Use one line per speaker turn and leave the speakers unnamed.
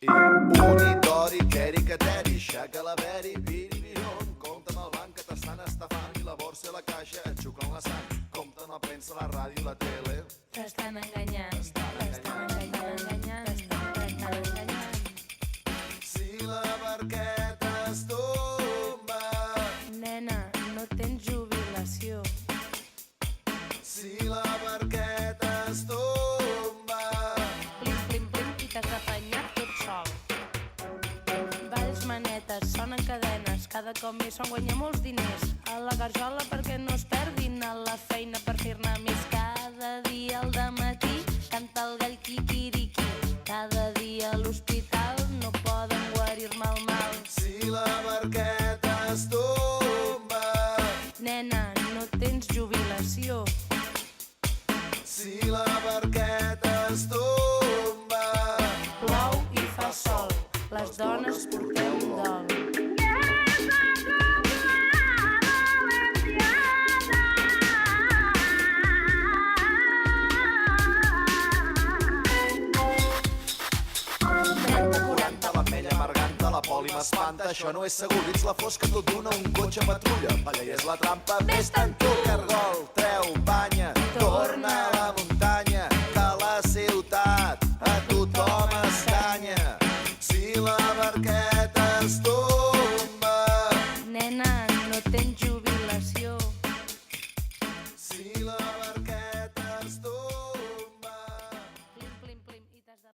Unitori, Keri, Cateri, Xacalaveri, Viri, Viron, compta amb el banc que t'estan estafant i la borsa i la caixa et xuclen la sang. Compta amb la premsa, la ràdio i la tele.
T'estan enganyant, t'estan enganyant, t'estan enganyant.
Si la barqueta es tomba,
Nena, no tens jubilació.
si la barqueta es tomba,
Plim, plim, plim, i t'has d'afanyar tot sol. Balls manetes, sonen cadenes, cada cop més són guanyar molts diners. A la garjola perquè no es perdin, a la feina per fer-ne més. Cada dia al dematí canta el gall quiquiriqui. Cada dia a l'hospital no poden guarir-me el mal.
si la barqueta es tomba,
Nena, no tens jubilació.
si la barqueta es tomba,
Plou i fa sol, les dones porteu dol.
l'ametlla amarganta, la poli m'espanta, això no és segur, dins la fosca tot d'una un cotxe patrulla, allà hi és la trampa, vés-te'n tu, cargol,